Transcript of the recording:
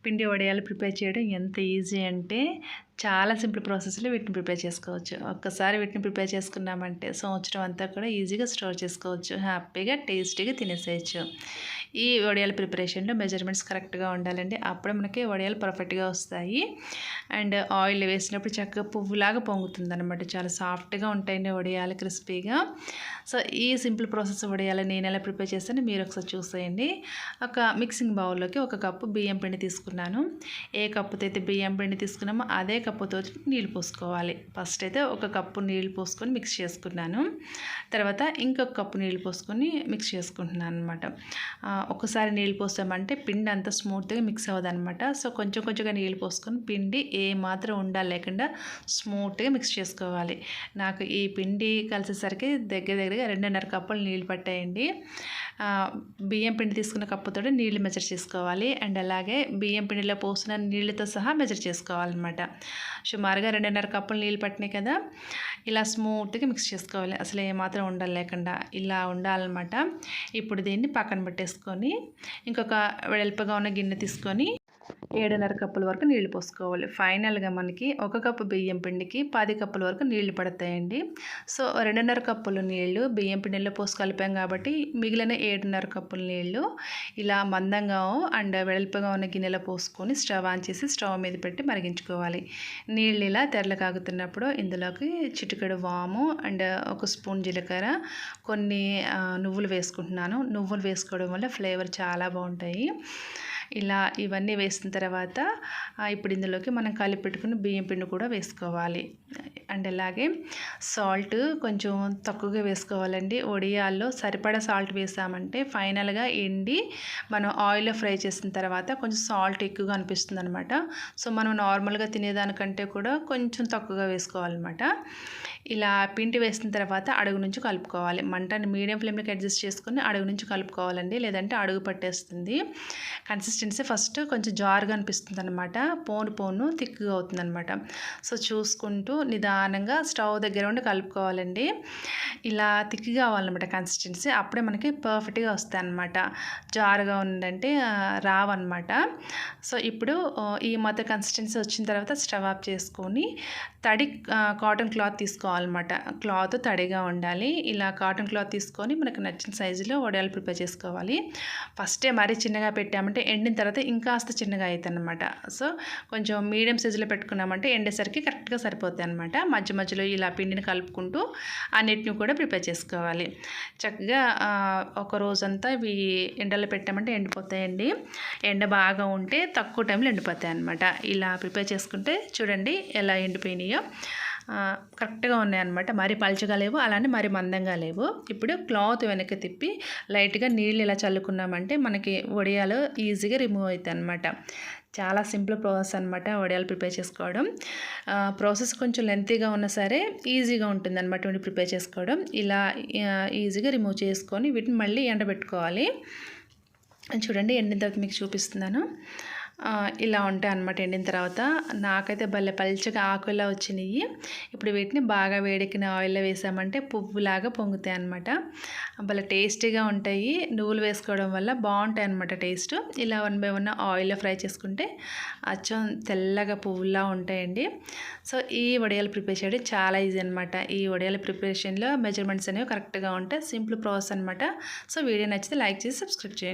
పిండి వడియాలు ప్రిపేర్ చేయడం ఎంత ఈజీ అంటే చాలా సింపుల్ ప్రాసెస్లో వీటిని ప్రిపేర్ చేసుకోవచ్చు. ఒక్కసారి వీటిని ప్రిపేర్ చేసుకున్నామంటే సంవత్సరం అంతా కూడా ఈజీగా స్టోర్ చేసుకోవచ్చు. హ్యాపీగా టేస్టీగా తినేసేయచ్చు. ఈ వడియాల ప్రిపరేషన్లో మెజర్మెంట్స్ కరెక్ట్గా ఉండాలండి. అప్పుడే మనకి వడియాలు పర్ఫెక్ట్గా వస్తాయి. అండ్ ఆయిల్ వేసినప్పుడు చక్కగా పువ్వులాగా పొంగుతుంది అనమాట. చాలా సాఫ్ట్గా ఉంటాయండి వడియాలు, క్రిస్పీగా. సో ఈ సింపుల్ ప్రాసెస్ వడియాలు నేను ఎలా ప్రిపేర్ చేస్తానో మీరు ఒకసారి చూసేయండి. ఒక మిక్సింగ్ బౌల్లోకి 1 కప్పు బియ్యం పిండి తీసుకున్నాను. ఏ కప్పుతో అయితే బియ్యం పిండి తీసుకున్నామో అదే కప్పుతో నీళ్ళు పోసుకోవాలి. ఫస్ట్ అయితే 1 కప్పు నీళ్ళు పోసుకొని మిక్స్ చేసుకున్నాను. తర్వాత ఇంకొక కప్పు నీళ్ళు పోసుకొని మిక్స్ చేసుకుంటున్నాను అనమాట. ఒకసారి నీళ్ళు పోసామంటే పిండి అంతా స్మూత్గా మిక్స్ అవ్వదనమాట. సో కొంచెం కొంచెంగా నీళ్ళు పోసుకొని పిండి ఏ మాత్రం ఉండాలి లేకుండా స్మూత్గా మిక్స్ చేసుకోవాలి. నాకు ఈ పిండి కలిసేసరికి దగ్గరగా 2.5 కప్పులు నీళ్ళు పట్టాయండి. బియ్యం పిండి తీసుకున్న కప్పుతో నీళ్ళు మెజర్ చేసుకోవాలి. అండ్ అలాగే బియ్యం పిండిలో పోసిన నీళ్ళతో సహా మెజర్ చేసుకోవాలన్నమాట. సుమారుగా 2.5 కప్పులు నీళ్ళు పట్టినాయి కదా, ఇలా స్మూత్గా మిక్స్ చేసుకోవాలి. అసలు ఏమాత్రం ఉండాలి లేకుండా ఇలా ఉండాలన్నమాట. ఇప్పుడు దీన్ని పక్కన పెట్టేసుకొని ఇంకొక వెడల్పుగా ఉన్న గిన్నె తీసుకొని 7.5 కప్పుల వరకు నీళ్లు పోసుకోవాలి. ఫైనల్గా మనకి 1 కప్పు బియ్యం పిండికి 10 కప్పుల వరకు నీళ్లు పడతాయండి. సో 2.5 కప్పులు నీళ్లు బియ్యం పిండిలో పోసి కలిపాం కాబట్టి మిగిలిన 7.5 కప్పుల నీళ్లు ఇలా మందంగా అండ్ వెడల్పుగా ఉన్న గిన్నెలో పోసుకొని స్టవ్ ఆన్ చేసి స్టవ్ మీద పెట్టి మరిగించుకోవాలి. నీళ్ళు ఇలా తెరలు కాగుతున్నప్పుడు ఇందులోకి చిటికెడు వాము అండ్ 1 స్పూన్ జీలకర్ర, కొన్ని నువ్వులు వేసుకుంటున్నాను. నువ్వులు వేసుకోవడం వల్ల ఫ్లేవర్ చాలా బాగుంటాయి. ఇలా ఇవన్నీ వేసిన తర్వాత ఇప్పుడు ఇందులోకి మనం కలిపి పెట్టుకున్న బియ్యం పిండి కూడా వేసుకోవాలి. అండ్ అలాగే సాల్ట్ కొంచెం తక్కువగా వేసుకోవాలండి. వడియాల్లో సరిపడా సాల్ట్ వేసామంటే ఫైనల్గా ఎండి మనం ఆయిల్లో ఫ్రై చేసిన తర్వాత కొంచెం సాల్ట్ ఎక్కువగా అనిపిస్తుంది అనమాట. సో మనం నార్మల్గా తినేదానికంటే కూడా కొంచెం తక్కువగా వేసుకోవాలన్నమాట. ఇలా పిండి వేసిన తర్వాత అడుగు నుంచి కలుపుకోవాలి. మంటని మీడియం ఫ్లేమ్లోకి అడ్జస్ట్ చేసుకొని అడుగు నుంచి కలుపుకోవాలండి, లేదంటే అడుగు పట్టేస్తుంది. కన్సిస్టెన్సీ ఫస్ట్ కొంచెం జారుగా అనిపిస్తుంది అనమాట, పోను థిక్గా అవుతుంది అనమాట. సో చూసుకుంటూ నిదానంగా స్టవ్ దగ్గర ఉండి కలుపుకోవాలండి. ఇలా థిక్గా కావాలన్నమాట కన్సిస్టెన్సీ, అప్పుడే మనకి పర్ఫెక్ట్గా వస్తాయి అనమాట. జారుగా ఉందంటే రావన్నమాట. సో ఇప్పుడు ఈ మొత్తం కన్సిస్టెన్సీ వచ్చిన తర్వాత స్టవ్ ఆఫ్ చేసుకొని కాటన్ క్లాత్ తీసుకోవాలన్నమాట. క్లాత్ తడిగా ఉండాలి. ఇలా కాటన్ క్లాత్ తీసుకొని మనకు నచ్చిన సైజులో వడియాలు ప్రిపేర్ చేసుకోవాలి. ఫస్టే మరీ చిన్నగా పెట్టామంటే ఎండిన తర్వాత ఇంకాస్త చిన్నగా అవుతాయి అన్నమాట. సో కొంచెం మీడియం సైజులో పెట్టుకున్నామంటే ఎండేసరికి కరెక్ట్గా సరిపోతాయి అనమాట. మధ్యలో ఇలా పిండిని కలుపుకుంటూ అన్నిటిని కూడా ప్రిపేర్ చేసుకోవాలి. చక్కగా ఒక రోజంతా ఇవి ఎండలో పెట్టామంటే ఎండిపోతాయండి. ఎండ బాగా ఉంటే తక్కువ టైంలో ఎండిపోతాయి అనమాట. ఇలా ప్రిపేర్ చేసుకుంటే చూడండి ఎలా ఎండిపోయినాయో, కరెక్ట్గా ఉన్నాయన్నమాట. మరీ పలుచగా లేవు, అలానే మరీ మందంగా లేవు. ఇప్పుడు క్లాత్ వెనక్కి తిప్పి లైట్గా నీళ్ళు ఇలా చల్లుకున్నామంటే మనకి వడియాలు ఈజీగా రిమూవ్ అవుతాయి అన్నమాట. చాలా సింపుల్ ప్రాసెస్ అనమాట వడియాలు ప్రిపేర్ చేసుకోవడం. ప్రాసెస్ కొంచెం లెంతీగా ఉన్నా సరే ఈజీగా ఉంటుంది అనమాట వీటిని ప్రిపేర్ చేసుకోవడం. ఇలా ఈజీగా రిమూవ్ చేసుకొని వీటిని మళ్ళీ ఎండబెట్టుకోవాలి. చూడండి ఎండిన తర్వాత మీకు చూపిస్తున్నాను. ఇలా ఉంటాయి అన్నమాట. ఎండిన తర్వాత నాకైతే భలే పల్చగా ఆకులా వచ్చినాయి. ఇప్పుడు వీటిని బాగా వేడెక్కిన ఆయిల్లో వేసామంటే పువ్వులాగా పొంగుతాయి అన్నమాట. భలే టేస్టీగా ఉంటాయి. నువ్వులు వేసుకోవడం వల్ల బాగుంటాయి అన్నమాట టేస్ట్. ఇలా 1 బై 1 ఆయిల్లో ఫ్రై చేసుకుంటే అచ్చం తెల్లగా పువ్వులా ఉంటాయండి. సో ఈ వడియాలు ప్రిపేర్ చేయడం చాలా ఈజీ అనమాట. ఈ వడియాల ప్రిపరేషన్లో మెజర్మెంట్స్ అనేవి కరెక్ట్గా ఉంటాయి. సింపుల్ ప్రాసెస్ అనమాట. సో వీడియో నచ్చితే లైక్ చేసి సబ్స్క్రైబ్ చేయండి.